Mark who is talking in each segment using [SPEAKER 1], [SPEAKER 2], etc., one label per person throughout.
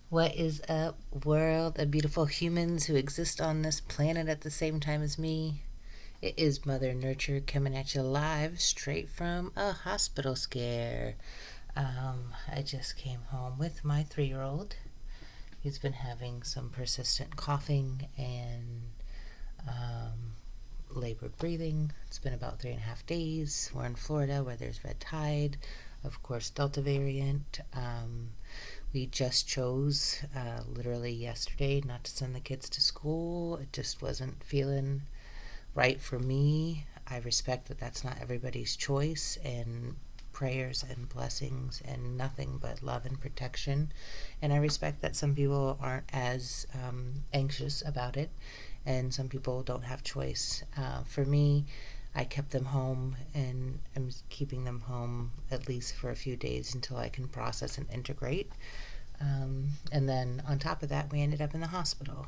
[SPEAKER 1] What is up, world of beautiful humans who exist on this planet at the same time as me? It is Mother Nurture coming at you live straight from a hospital scare. I just came home with my 3 year old. He's been having some persistent coughing and labored breathing. It's been about 3.5 days. We're in Florida where there's red tide, of course, Delta variant. We just chose literally yesterday not to send the kids to school. It just wasn't feeling right for me. I respect that that's not everybody's choice, and prayers and blessings and nothing but love and protection. And I respect that some people aren't as anxious about it, and some people don't have choice. For me, I kept them home, and I'm keeping them home at least for a few days until I can process and integrate. And then on top of that, we ended up in the hospital.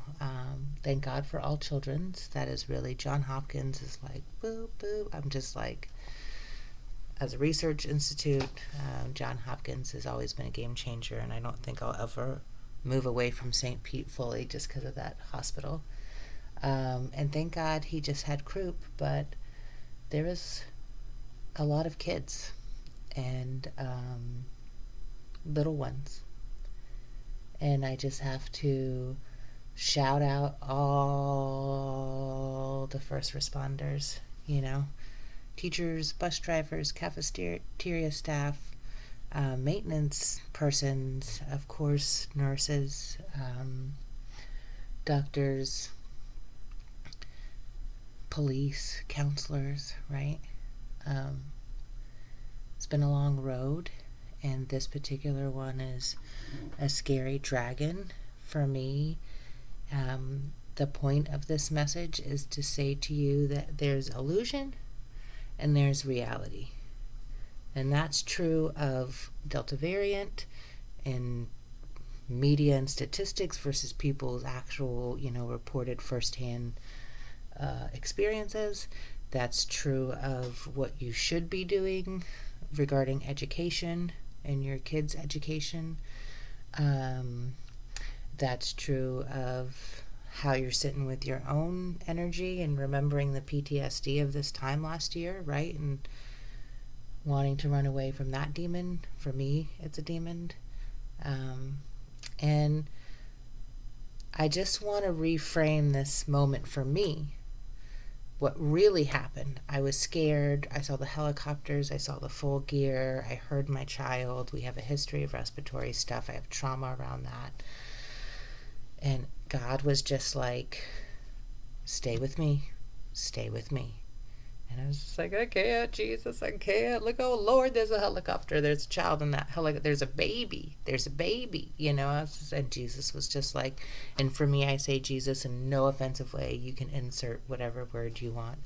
[SPEAKER 1] Thank God for all children's. That is really, John Hopkins is like, boop, boop. I'm just like, as a research institute, John Hopkins has always been a game changer, and I don't think I'll ever move away from St. Pete fully just because of that hospital. And thank God he just had croup, but there was a lot of kids and little ones. And I just have to shout out all the first responders, teachers, bus drivers, cafeteria staff, maintenance persons, of course, nurses, doctors, police, counselors, right? It's been a long road, and this particular one is a scary dragon for me. The point of this message is to say to you that there's illusion and there's reality. And that's true of Delta variant and media and statistics versus people's actual, reported firsthand experiences. That's true of what you should be doing regarding education and your kids' education. That's true of how you're sitting with your own energy and remembering the PTSD of this time last year, right? And wanting to run away from that demon. For me, it's a demon. And I just want to reframe this moment for me. What really happened. I was scared. I saw the helicopters. I saw the full gear. I heard my child. We have a history of respiratory stuff. I have trauma around that. And God was just like, stay with me. Stay with me. And I was just like, I can't, Jesus, I can't. Look, oh Lord, there's a helicopter. There's a child in that helicopter. There's a baby. There's a baby. And Jesus was just like, and for me, I say Jesus in no offensive way. You can insert whatever word you want.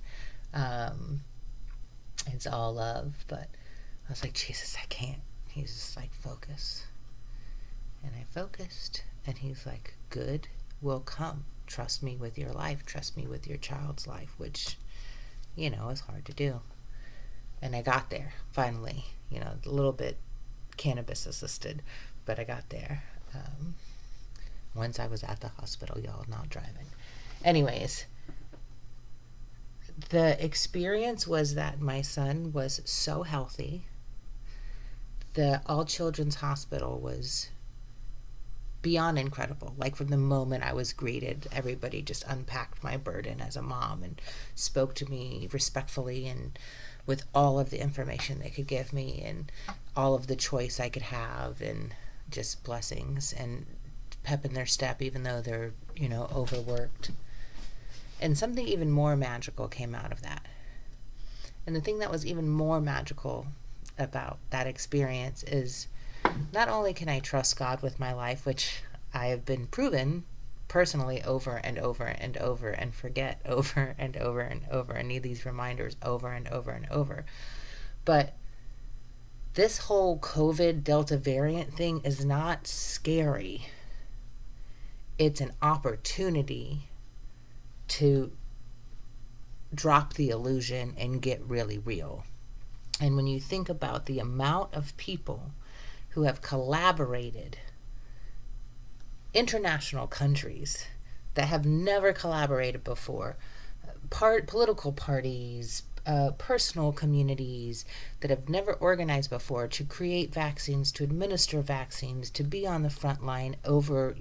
[SPEAKER 1] It's all love. But I was like, Jesus, I can't. He's just like, focus. And I focused. And he's like, good will come. Trust me with your life. Trust me with your child's life, which it's hard to do. And I got there, finally. A little bit cannabis assisted, but I got there. Once I was at the hospital, y'all, not driving. Anyways, the experience was that my son was so healthy. The All Children's Hospital was beyond incredible. Like, from the moment I was greeted, everybody just unpacked my burden as a mom and spoke to me respectfully and with all of the information they could give me and all of the choice I could have, and just blessings and pep in their step, even though they're overworked. And something even more magical came out of that. And the thing that was even more magical about that experience is, not only can I trust God with my life, which I have been proven personally over and over and over, and forget over and over and over, and need these reminders over and over and over. But this whole COVID Delta variant thing is not scary. It's an opportunity to drop the illusion and get really real. And when you think about the amount of people who have collaborated international countries that have never collaborated before, political parties, personal communities that have never organized before to create vaccines, to administer vaccines, to be on the front line over,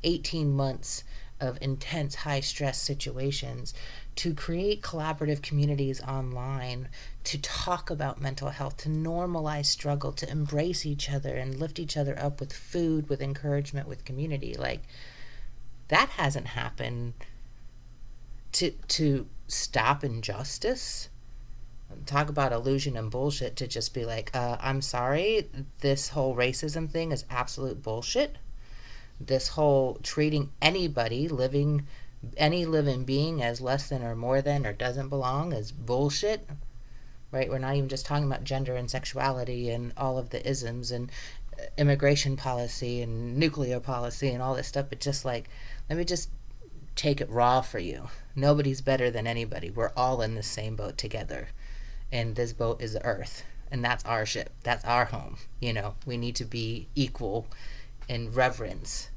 [SPEAKER 1] 18 months of intense high stress situations, to create collaborative communities online, to talk about mental health, to normalize struggle, to embrace each other and lift each other up with food, with encouragement, with community. Like, that hasn't happened. To stop injustice, talk about illusion and bullshit, to just be like, I'm sorry, this whole racism thing is absolute bullshit. This whole treating any living being as less than or more than or doesn't belong is bullshit, right? We're not even just talking about gender and sexuality and all of the isms and immigration policy and nuclear policy and all this stuff, but just like, let me just take it raw for you. Nobody's better than anybody. We're all in the same boat together. And this boat is the earth. And that's our ship. That's our home. We need to be equal in reverence.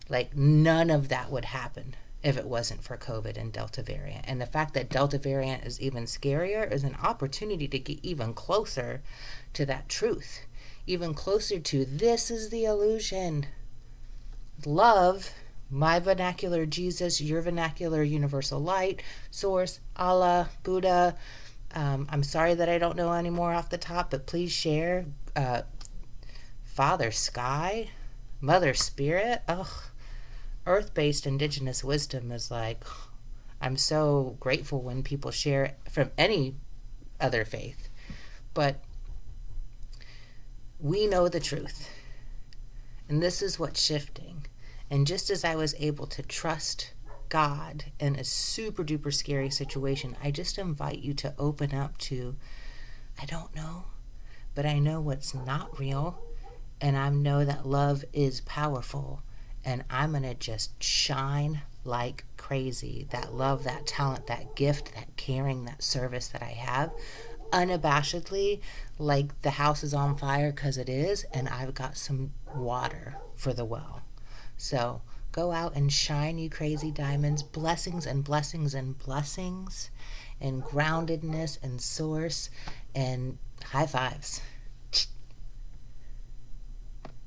[SPEAKER 1] Like, none of that would happen if it wasn't for COVID and Delta variant. And the fact that Delta variant is even scarier is an opportunity to get even closer to that truth. Even closer to, this is the illusion. Love, my vernacular Jesus, your vernacular universal light, source, Allah, Buddha. I'm sorry that I don't know any more off the top, but please share. Father Sky, Mother Spirit. Earth-based indigenous wisdom is like, I'm so grateful when people share from any other faith. But we know the truth. And this is what's shifting. And just as I was able to trust God in a super duper scary situation, I just invite you to open up to, I don't know, but I know what's not real. And I know that love is powerful. And I'm going to just shine like crazy. That love, that talent, that gift, that caring, that service that I have, unabashedly, like the house is on fire, because it is, and I've got some water for the well. So go out and shine, you crazy diamonds. Blessings and blessings and blessings, and groundedness and source, and high fives.